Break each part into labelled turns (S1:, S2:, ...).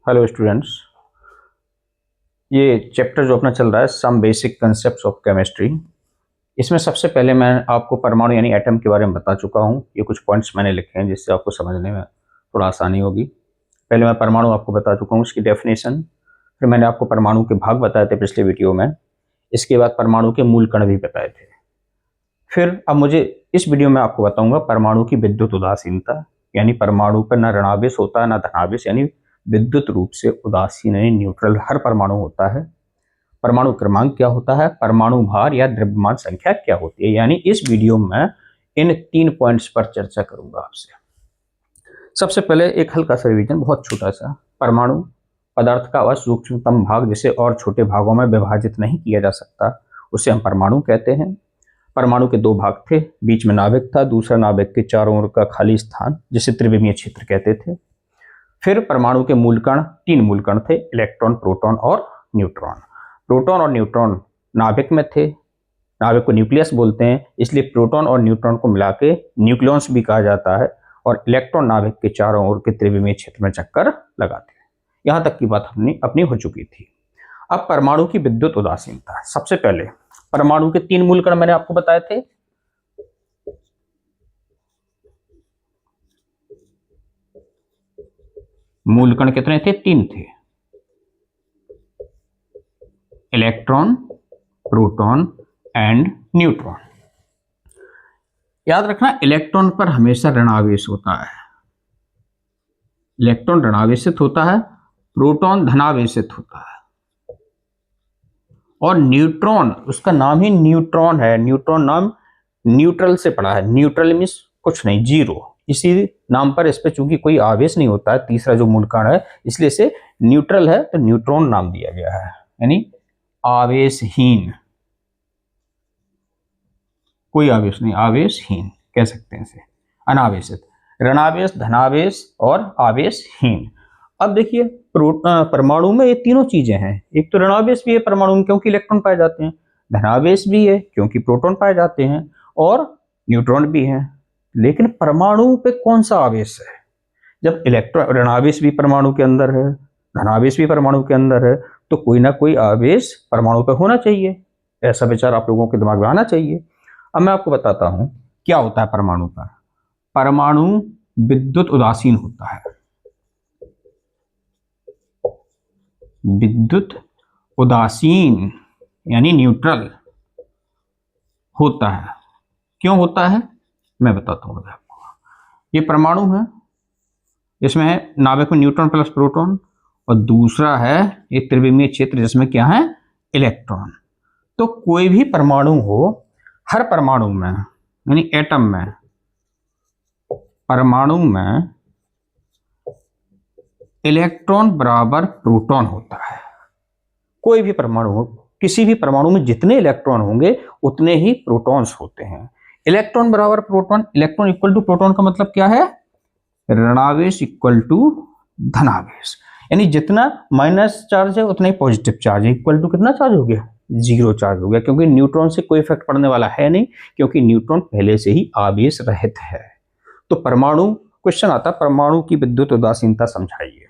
S1: Hello students. ये chapter जो अपना चल रहा है some basic concepts of chemistry, इसमें सबसे पहले मैं आपको परमाणु यानी एटम के बारे में बता चुका हूँ। ये कुछ पॉइंट्स मैंने लिखे हैं जिससे आपको समझने में थोड़ा आसानी होगी। पहले मैं परमाणु आपको बता चुका हूँ, उसकी डेफिनेशन, फिर मैंने आपको परमाणु के भाग बताए थे पिछले वीडियो में। इसके बाद परमाणु के मूल कण भी बताए थे। फिर अब मुझे इस वीडियो में आपको बताऊंगा परमाणु की विद्युत उदासीनता, यानी परमाणु पर न ऋणावेश होता है न धनावेश, यानी विद्युत रूप से उदासीन यानी न्यूट्रल हर परमाणु होता है। परमाणु क्रमांक क्या होता है, परमाणु भार या द्रव्यमान संख्या क्या होती है। यानी इस वीडियो में इन 3 पॉइंट्स पर चर्चा करूंगा आपसे। सबसे पहले एक हल्का सा रिवीजन, बहुत छोटा सा। परमाणु पदार्थ का वह सूक्ष्मतम भाग जिसे और छोटे भागों में विभाजित नहीं किया जा सकता, उसे हम परमाणु कहते हैं। परमाणु के 2 भाग थे, बीच में नाभिक था, दूसरा नाभिक के चारों ओर का खाली स्थान जिसे त्रिविमीय क्षेत्र कहते थे। फिर परमाणु के मूल कण 3 मूल कण थे, इलेक्ट्रॉन, प्रोटॉन और न्यूट्रॉन। प्रोटॉन और न्यूट्रॉन नाभिक में थे, नाभिक को न्यूक्लियस बोलते हैं, इसलिए प्रोटॉन और न्यूट्रॉन को मिला के न्यूक्लियस भी कहा जाता है। और इलेक्ट्रॉन नाभिक के चारों ओर के त्रिविमीय क्षेत्र में चक्कर लगाते हैं। यहां तक की बात अपनी हो चुकी थी। अब परमाणु की विद्युत उदासीनता। सबसे पहले परमाणु के 3 मूल कण मैंने आपको बताए थे। मूल कण कितने थे? 3 थे, इलेक्ट्रॉन, प्रोटॉन एंड न्यूट्रॉन। याद रखना, इलेक्ट्रॉन पर हमेशा ऋणावेश होता है। इलेक्ट्रॉन ऋणावेशित होता है, प्रोटॉन धनावेशित होता है, और न्यूट्रॉन, उसका नाम ही न्यूट्रॉन है। न्यूट्रॉन नाम न्यूट्रल से पड़ा है। न्यूट्रल मीन्स कुछ नहीं, जीरो। इसी नाम पर इस पे चूंकि कोई आवेश नहीं होता है, तीसरा जो मूल कण है, इसलिए इसे न्यूट्रल है तो न्यूट्रॉन नाम दिया गया है, यानी आवेशहीन। कोई आवेश नहीं, आवेशहीन कह सकते हैं इसे, अनावेशित। ऋणावेश, धनावेश और आवेशहीन। अब देखिए, परमाणु में ये तीनों चीजें हैं। एक तो ऋणावेश भी है परमाणु में क्योंकि इलेक्ट्रॉन पाए जाते हैं, धनावेश भी है क्योंकि प्रोटॉन पाए जाते हैं, और न्यूट्रॉन भी है। लेकिन परमाणु पे कौन सा आवेश है? जब इलेक्ट्रॉन, ऋणावेश भी परमाणु के अंदर है, धनावेश भी परमाणु के अंदर है, तो कोई ना कोई आवेश परमाणु पे होना चाहिए। ऐसा विचार आप लोगों के दिमाग में आना चाहिए। अब मैं आपको बताता हूं क्या होता है परमाणु पर। परमाणु विद्युत उदासीन होता है। विद्युत उदासीन यानी न्यूट्रल होता है। क्यों होता है मैं बताता हूं आपको। ये परमाणु है, इसमें है नाभिक में न्यूट्रॉन प्लस प्रोटॉन, और दूसरा है ये त्रिविमीय क्षेत्र जिसमें क्या है, इलेक्ट्रॉन। तो कोई भी परमाणु हो, हर परमाणु में यानी एटम में, परमाणु में इलेक्ट्रॉन बराबर प्रोटॉन होता है। कोई भी परमाणु हो, किसी भी परमाणु में जितने इलेक्ट्रॉन होंगे उतने ही प्रोटॉन्स होते हैं। इलेक्ट्रॉन बराबर proton, electron equal to proton का मतलब क्या है, ऋणावेश इक्वल टू धनावेश। यानी जितना माइनस चार्ज है उतना ही पॉजिटिव चार्ज है। इक्वल टू कितना चार्ज हो गया, 0 चार्ज हो गया, क्योंकि न्यूट्रॉन से कोई इफेक्ट पड़ने वाला है नहीं, क्योंकि न्यूट्रॉन पहले से ही आवेश रहित है। तो परमाणु, क्वेश्चन आता है परमाणु की विद्युत उदासीनता समझाइए,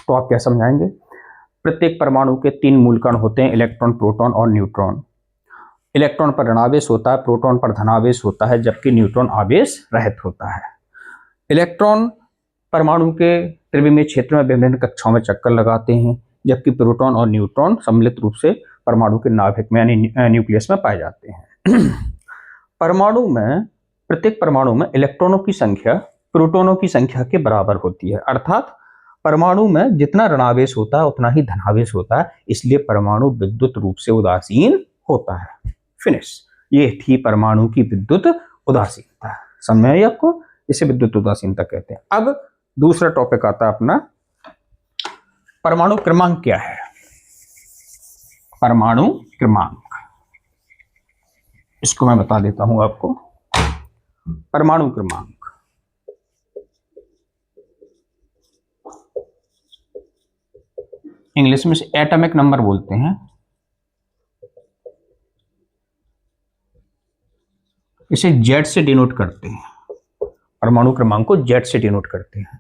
S1: तो आप क्या समझाएंगे? प्रत्येक परमाणु के 3 मूल कण होते हैं, इलेक्ट्रॉन, प्रोटॉन और न्यूट्रॉन। इलेक्ट्रॉन पर ऋणावेश होता है, प्रोटॉन पर धनावेश होता है, जबकि न्यूट्रॉन आवेश रहित होता है। इलेक्ट्रॉन परमाणु के त्रिविमीय क्षेत्र में विभिन्न कक्षाओं में चक्कर लगाते हैं, जबकि प्रोटॉन और न्यूट्रॉन सम्मिलित रूप से परमाणु के नाभिक में यानी न्यूक्लियस में पाए जाते हैं। परमाणु में, प्रत्येक परमाणु में इलेक्ट्रॉनों की संख्या प्रोटॉनों की संख्या के बराबर होती है। अर्थात परमाणु में जितना ऋणावेश होता है उतना ही धनावेश होता है, इसलिए परमाणु विद्युत रूप से उदासीन होता है। फिनिश। ये थी परमाणु की विद्युत उदासीनता। समझ में आई आपको? इसे विद्युत उदासीनता कहते हैं। अब दूसरा टॉपिक आता है अपना, परमाणु क्रमांक क्या है। परमाणु क्रमांक, इसको मैं बता देता हूं आपको। परमाणु क्रमांक इंग्लिश में एटॉमिक नंबर बोलते हैं। इसे जेड से डिनोट करते हैं। परमाणु क्रमांक को जेड से डिनोट करते हैं।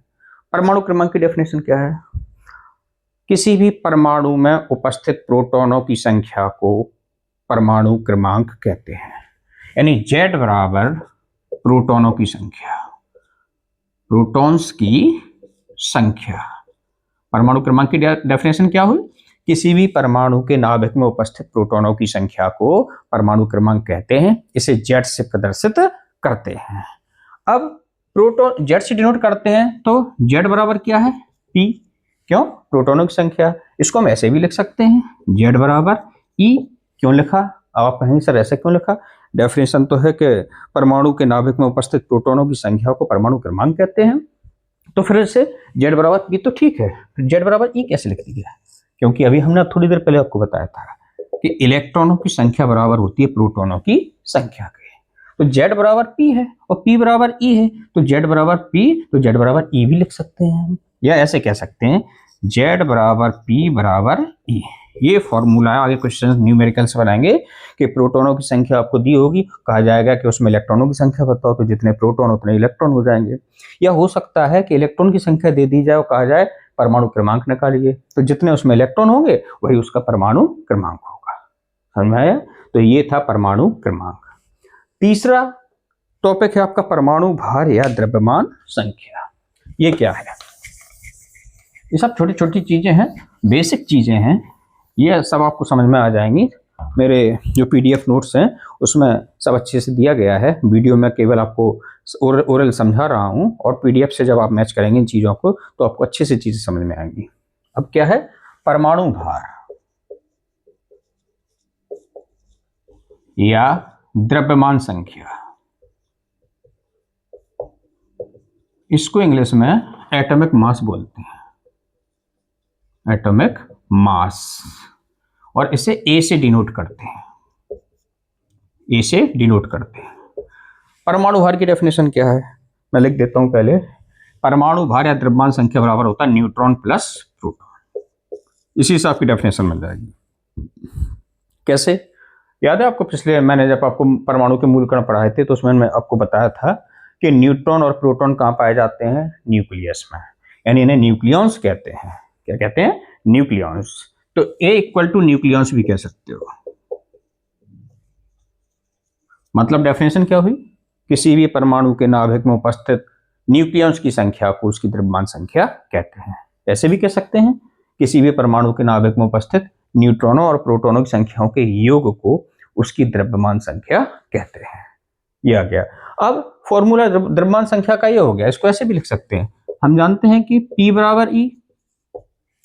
S1: परमाणु क्रमांक की डेफिनेशन क्या है? किसी भी परमाणु में उपस्थित प्रोटॉनों की संख्या को परमाणु क्रमांक कहते हैं। यानी Z बराबर प्रोटॉनों की संख्या, प्रोटॉन्स की संख्या। परमाणु क्रमांक की डेफिनेशन क्या हुई? किसी भी परमाणु के नाभिक में उपस्थित प्रोटॉनों की संख्या को परमाणु क्रमांक कहते हैं। इसे Z से प्रदर्शित करते हैं। अब प्रोटॉन Z से डिनोट करते हैं तो Z बराबर क्या है? P। क्यों? प्रोटॉनों की संख्या। इसको हम ऐसे भी लिख सकते हैं, Z बराबर E। क्यों लिखा? अब आप कहेंगे सर ऐसे क्यों लिखा? डेफिनेशन तो है कि परमाणु के नाभिक में उपस्थित प्रोटॉनों की संख्या को परमाणु क्रमांक कहते हैं, तो फिर से Z बराबर P तो ठीक है, Z बराबर E कैसे लिख दिया? क्योंकि अभी हमने थोड़ी देर पहले आपको बताया था कि इलेक्ट्रॉनों की संख्या बराबर होती है प्रोटॉनों की संख्या के। तो Z बराबर P है और P बराबर E है, तो Z बराबर P तो Z बराबर E भी लिख सकते हैं, या ऐसे कह सकते हैं Z बराबर P बराबर E। ये फॉर्मूला है। आगे क्वेश्चन न्यूमेरिकल्स बनाएंगे कि प्रोटॉनों की संख्या आपको दी होगी, कहा जाएगा कि उसमें इलेक्ट्रॉनों की संख्या बताओ, तो जितने प्रोटॉन उतने इलेक्ट्रॉन हो जाएंगे। या हो सकता है कि इलेक्ट्रॉन की संख्या दे दी जाए और कहा जाए परमाणु क्रमांक निकालिए, तो जितने उसमें इलेक्ट्रॉन होंगे वही उसका परमाणु क्रमांक होगा। समझ में आया? तो ये था परमाणु क्रमांक। तीसरा टॉपिक है आपका परमाणु भार या द्रव्यमान संख्या। ये क्या है? ये सब छोटी छोटी चीजें हैं, बेसिक चीजें हैं, ये सब आपको समझ में आ जाएंगी। मेरे जो PDF नोट्स हैं उसमें सब अच्छे से दिया गया है। वीडियो में केवल आपको ओरल समझा रहा हूँ, और PDF से जब आप मैच करेंगे इन चीज़ों को तो आपको अच्छे से चीज़ें समझ में आएंगी। अब क्या है परमाणु भार या द्रव्यमान संख्या? इसको इंग्लिश में एटॉमिक मास बोलते हैं, एटॉमिक मास, और इसे A से डिनोट करते हैं, A से डिनोट करते हैं। परमाणु भार की डेफिनेशन क्या है? मैं लिख देता हूं पहले। परमाणु भार या द्रव्यमान संख्या बराबर होता है न्यूट्रॉन प्लस प्रोटॉन। इसी से आपकी डेफिनेशन मिल जाएगी। कैसे? याद है आपको पिछले मैंने जब आपको परमाणु के मूल कण पढ़ाए थे तो उसमें मैं आपको बताया था कि न्यूट्रॉन और प्रोटॉन कहाँ पाए जाते हैं? न्यूक्लियस में, यानी इन्हें न्यूक्लियॉन्स कहते हैं। क्या कहते हैं? न्यूक्लियॉन्स। तो A इक्वल टू न्यूक्लियॉन्स भी कह सकते हो। मतलब डेफिनेशन क्या हुई? किसी भी परमाणु के नाभिक में उपस्थित न्यूक्लियॉन्स की संख्या को उसकी द्रव्यमान संख्या कहते हैं। ऐसे भी कह सकते हैं किसी भी परमाणु के नाभिक में उपस्थित न्यूट्रॉनों और प्रोटॉनों की संख्याओं के योग को उसकी द्रव्यमान संख्या कहते हैं। ये आ गया। अब फॉर्मूला द्रव्यमान संख्या का ये हो गया। इसको ऐसे भी लिख सकते हैं, हम जानते हैं कि P बराबर E,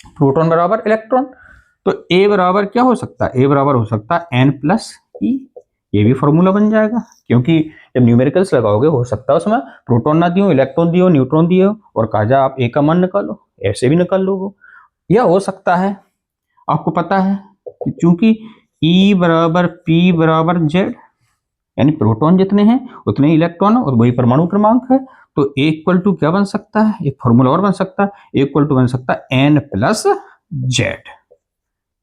S1: प्रोटॉन बराबर इलेक्ट्रॉन, तो A बराबर क्या हो सकता है? A बराबर हो सकता है N प्लस E। ये भी फॉर्मूला बन जाएगा, क्योंकि जब न्यूमेरिकल्स लगाओगे हो सकता है उसमें प्रोटॉन ना दियो, इलेक्ट्रॉन दियो, न्यूट्रॉन दियो, और कहा जाए आप A का मान निकालो, ऐसे भी निकाल लोगे। या हो सकता है आपको पता है कि चूंकि E बराबर P बराबर Z, यानी प्रोटॉन जितने हैं उतने इलेक्ट्रॉन और वही परमाणु क्रमांक है, तो A इक्वल टू क्या बन सकता है? एक फॉर्मूला और बन सकता है, A इक्वल टू बन सकता है N प्लस Z।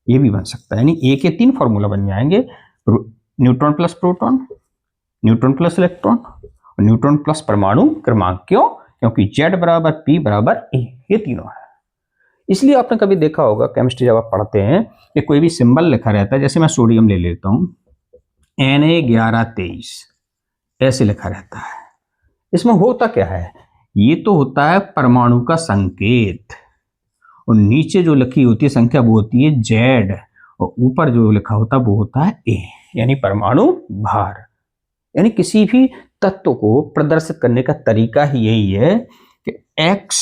S1: ये भी बन सकता है, यानी A के 3 फॉर्मूला बन जाएंगे, neutron plus proton, neutron plus electron और न्यूट्रॉन प्लस परमाणु क्रमांक। क्यों? क्योंकि Z बराबर P बराबर A, ये तीनों है। इसलिए आपने कभी देखा होगा केमिस्ट्री जब आप पढ़ते हैं कि कोई भी सिंबल लिखा रहता है, जैसे मैं सोडियम ले लेता हूं Na1123, ऐसे लिखा रहता है। इसमें होता क्या है? ये तो होता है परमाणु का संकेत, और नीचे जो लिखी होती है संख्या वो होती है Z, और ऊपर जो लिखा होता है वो होता है A, यानी परमाणु भार। यानी किसी भी तत्व को प्रदर्शित करने का तरीका ही यही है कि X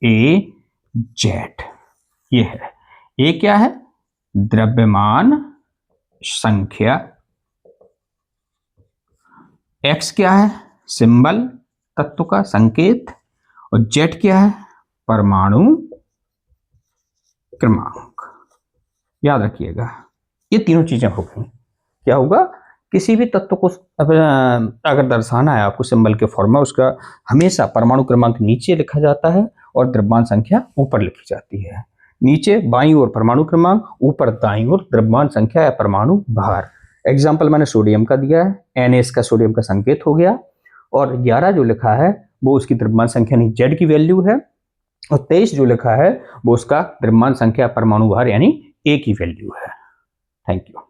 S1: A Z। ये है A क्या है? द्रव्यमान संख्या। X क्या है? सिंबल, तत्व का संकेत, और Z क्या है? परमाणु क्रमांक। याद रखिएगा, ये तीनों चीजें हो गई। क्या होगा? किसी भी तत्व को अगर दर्शाना है आपको सिंबल के फॉर्म में, उसका हमेशा परमाणु क्रमांक नीचे लिखा जाता है और द्रव्यमान संख्या ऊपर लिखी जाती है। नीचे बाईं ओर परमाणु क्रमांक, ऊपर दाईं ओर द्रव्यमान संख्या या परमाणु भार। एग्जाम्पल मैंने सोडियम का दिया है, Na इसका सोडियम का संकेत हो गया, और 11 जो लिखा है वो उसकी द्रव्यमान संख्या नहीं Z की वैल्यू है, और 23 जो लिखा है वो उसका द्रव्यमान संख्या परमाणु भार यानी ए की वैल्यू है। Thank you.